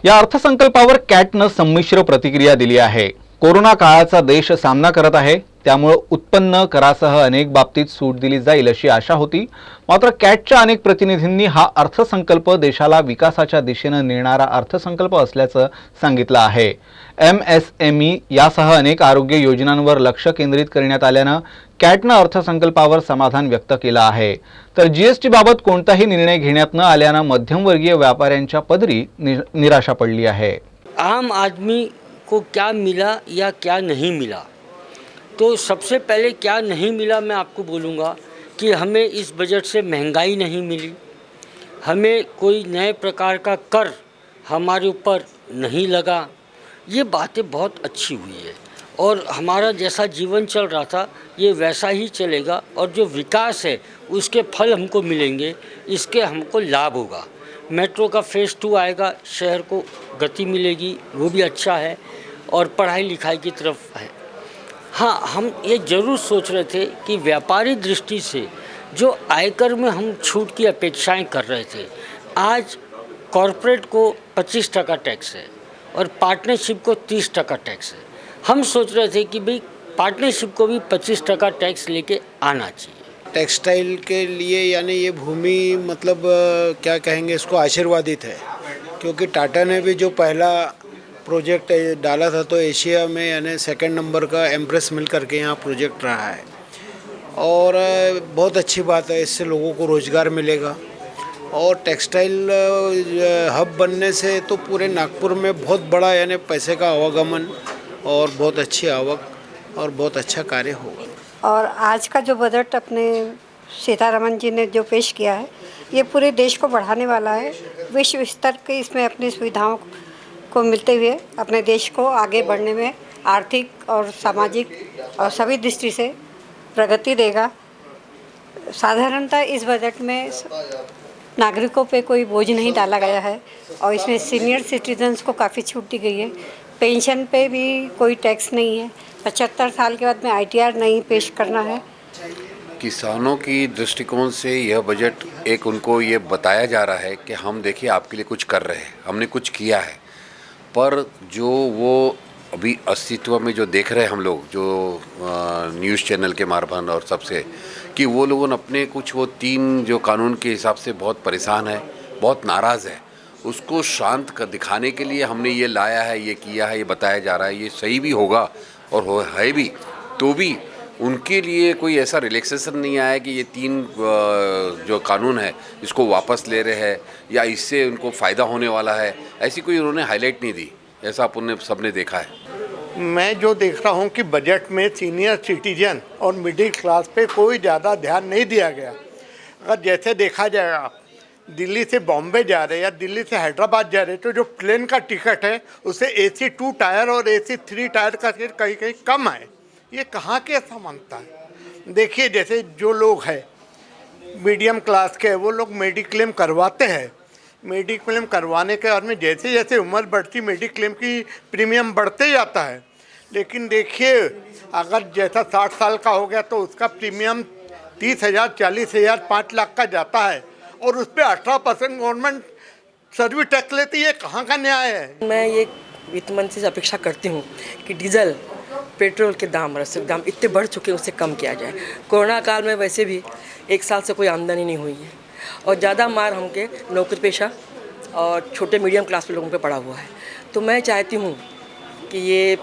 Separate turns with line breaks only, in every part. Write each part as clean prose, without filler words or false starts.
या अर्थसंकल्पावर कॅटनं संमिश्र प्रतिक्रिया दिली आहे। कोरोना काळाचा देश सामना करत आहे, त्यामुळे उत्पन्न करासह अनेक बाबतीत सूट दिली जाईल अशी आशा होती। मात्र कॅटच्या अनेक प्रतिनिधींनी हा अर्थसंकल्प देशाला विकासाच्या दिशेने नेणारा अर्थसंकल्प असल्याचं सांगितलं आहे। MSME यासह अनेक आरोग्य योजनांवर लक्ष केंद्रित करण्यात आल्यानं कॅटनं अर्थसंकल्पावर समाधान व्यक्त केलं आहे। तर जीएसटी बाबत कोणताही निर्णय घेण्यात न आल्यानं मध्यमवर्गीय व्यापाऱ्यांच्या पदरी निराशा पडली आहे।
आम आदमी को क्या मिला या क्या नहीं मिला, तो सबसे पहले क्या नहीं मिला मैं आपको बोलूँगा कि हमें इस बजट से महंगाई नहीं मिली, हमें कोई नए प्रकार का कर हमारे ऊपर नहीं लगा। ये बातें बहुत अच्छी हुई है और हमारा जैसा जीवन चल रहा था ये वैसा ही चलेगा और जो विकास है उसके फल हमको मिलेंगे, इसके हमको लाभ होगा। मेट्रो का फेज़ 2 आएगा, शहर को गति मिलेगी, वो भी अच्छा है और पढ़ाई लिखाई की तरफ है। हाँ, हम ये ज़रूर सोच रहे थे कि व्यापारी दृष्टि से जो आयकर में हम छूट की अपेक्षाएं कर रहे थे, आज कॉरपोरेट को 25% टैक्स है और पार्टनरशिप को 30% टैक्स है। हम सोच रहे थे कि भाई पार्टनरशिप को भी 25% टैक्स लेके आना चाहिए।
टेक्सटाइल के लिए यानी ये भूमि मतलब क्या कहेंगे, इसको आशीर्वादित है, क्योंकि टाटा ने भी जो पहला प्रोजेक्ट डाला था तो एशिया में यानी सेकंड नंबर का एम्प्रेस मिल करके यहाँ प्रोजेक्ट रहा है और बहुत अच्छी बात है। इससे लोगों को रोज़गार मिलेगा और टेक्सटाइल हब बनने से तो पूरे नागपुर में बहुत बड़ा यानी पैसे का आवागमन और बहुत अच्छी आवक और बहुत अच्छा कार्य होगा।
और आज का जो बजट अपने सीतारमन जी ने जो पेश किया है, ये पूरे देश को बढ़ाने वाला है। विश्व स्तर के इसमें अपनी सुविधाओं को मिलते हुए अपने देश को आगे बढ़ने में आर्थिक और सामाजिक और सभी दृष्टि से प्रगति देगा। साधारणतः इस बजट में नागरिकों पे कोई बोझ नहीं डाला गया है और इसमें सीनियर सिटीजन्स को काफ़ी छूट दी गई है। पेंशन पे भी कोई टैक्स नहीं है। 75 साल के बाद में ITR नहीं पेश करना है।
किसानों की दृष्टिकोण से यह बजट एक उनको ये बताया जा रहा है कि हम देखिए आपके लिए कुछ कर रहे हैं, हमने कुछ किया है। पर जो वो अभी अस्तित्व में जो देख रहे हैं हम लोग, जो न्यूज़ चैनल के मार्फत और सबसे, कि वो लोगों ने अपने कुछ वो 3 जो कानून के हिसाब से बहुत परेशान है, बहुत नाराज़ है, उसको शांत कर दिखाने के लिए हमने ये लाया है, ये किया है, ये बताया जा रहा है। ये सही भी होगा और है भी, तो भी उनके लिए कोई ऐसा रिलैक्सेशन नहीं आया कि ये 3 जो कानून है इसको वापस ले रहे हैं या इससे उनको फ़ायदा होने वाला है, ऐसी कोई उन्होंने हाईलाइट नहीं दी। ऐसा अपन सबने देखा है।
मैं जो देख रहा हूँ कि बजट में सीनियर सिटीजन और मिडिल क्लास पे कोई ज़्यादा ध्यान नहीं दिया गया। अगर जैसे देखा जाएगा दिल्ली से बॉम्बे जा रहे या दिल्ली से हैदराबाद जा रहे तो जो प्लेन का टिकट है उसे AC 2 टायर और AC 3 टायर का कहीं कहीं कम है। ये कहाँ के ऐसा मांगता है? देखिए, जैसे जो लोग हैं मीडियम क्लास के, वो लोग मेडिक्लेम करवाते हैं। मेडिक्लेम करवाने के बाद में जैसे जैसे उम्र बढ़ती मेडिक्लेम की प्रीमियम बढ़ते जाता है। लेकिन देखिए, अगर जैसा 60 साल का हो गया तो उसका प्रीमियम 30,000, 40,000, 5 लाख का जाता है और उस पर 18% गवर्नमेंट सर्विस टैक्स लेती है। कहाँ का न्याय है?
मैं ये वित्त मंत्री से अपेक्षा करती हूँ कि डीजल पेट्रोल के दाम, रसोई दाम इतने बढ़ चुके हैं, उसे कम किया जाए। कोरोना काल में वैसे भी 1 साल से कोई आमदनी नहीं हुई है और ज़्यादा मार हमके नौकरी पेशा और छोटे मीडियम क्लास के लोगों पे पड़ा हुआ है। तो मैं चाहती हूँ कि ये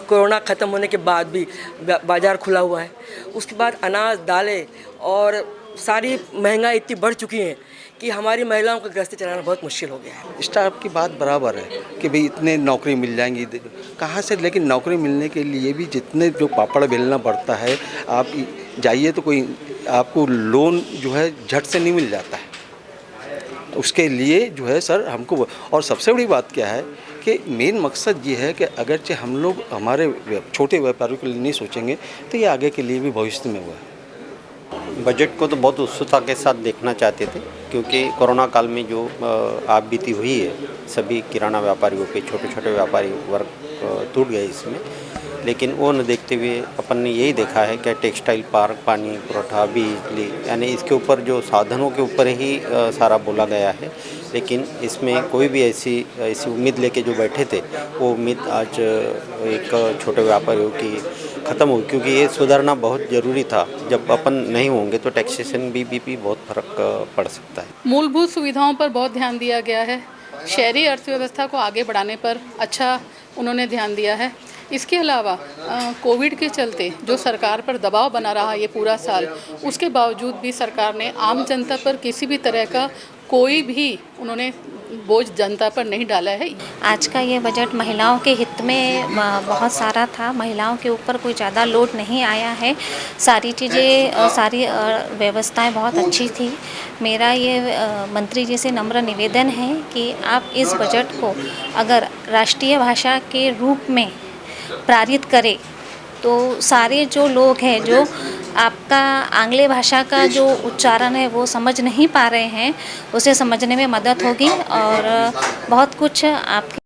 कोरोना ख़त्म होने के बाद भी बाज़ार खुला हुआ है, उसके बाद अनाज, दालें और सारी महंगाई इतनी बढ़ चुकी है कि हमारी महिलाओं को गृहस्थी चलाना बहुत मुश्किल हो गया है।
स्टाफ की बात बराबर है कि भाई इतने नौकरी मिल जाएंगी कहाँ से, लेकिन नौकरी मिलने के लिए भी जितने जो पापड़ बेलना पड़ता है, आप जाइए तो कोई आपको लोन जो है झट से नहीं मिल जाता है। उसके लिए जो है सर हमको, और सबसे बड़ी बात क्या है कि मेन मकसद ये है कि अगरचे हम लोग हमारे छोटे व्यापारियों के लिए नहीं सोचेंगे तो ये आगे के लिए भी भविष्य में हुआ है।
बजट को तो बहुत उत्सुकता के साथ देखना चाहते थे, क्योंकि कोरोना काल में जो आप बीती हुई है सभी किराना व्यापारियों पे, छोटे छोटे व्यापारी वर्ग टूट गए इसमें। लेकिन वो न देखते हुए अपन ने यही देखा है कि टेक्सटाइल पार्क, पानी पुरवठा, बिजली, यानी इसके ऊपर जो साधनों के ऊपर ही सारा बोला गया है। लेकिन इसमें कोई भी ऐसी उम्मीद लेके जो बैठे थे वो उम्मीद आज एक छोटे व्यापारियों की ख़त्म हुई, क्योंकि ये सुधारना बहुत ज़रूरी था। जब अपन नहीं होंगे तो टैक्सेशन भी बहुत फर्क पड़ सकता है।
मूलभूत सुविधाओं पर बहुत ध्यान दिया गया है। शहरी अर्थव्यवस्था को आगे बढ़ाने पर अच्छा उन्होंने ध्यान दिया है। इसके अलावा कोविड के चलते जो सरकार पर दबाव बना रहा ये पूरा साल, उसके बावजूद भी सरकार ने आम जनता पर किसी भी तरह का कोई भी उन्होंने बोझ जनता पर नहीं डाला है।
आज का ये बजट महिलाओं के हित में बहुत सारा था। महिलाओं के ऊपर कोई ज़्यादा लोड नहीं आया है। सारी चीज़ें सारी व्यवस्थाएं बहुत अच्छी थी। मेरा ये मंत्री जी से नम्र निवेदन है कि आप इस बजट को अगर राष्ट्रीय भाषा के रूप में पारित करें तो सारे जो लोग हैं जो आपका आंग्ल भाषा का जो उच्चारण है वो समझ नहीं पा रहे हैं, उसे समझने में मदद होगी और बहुत कुछ आपके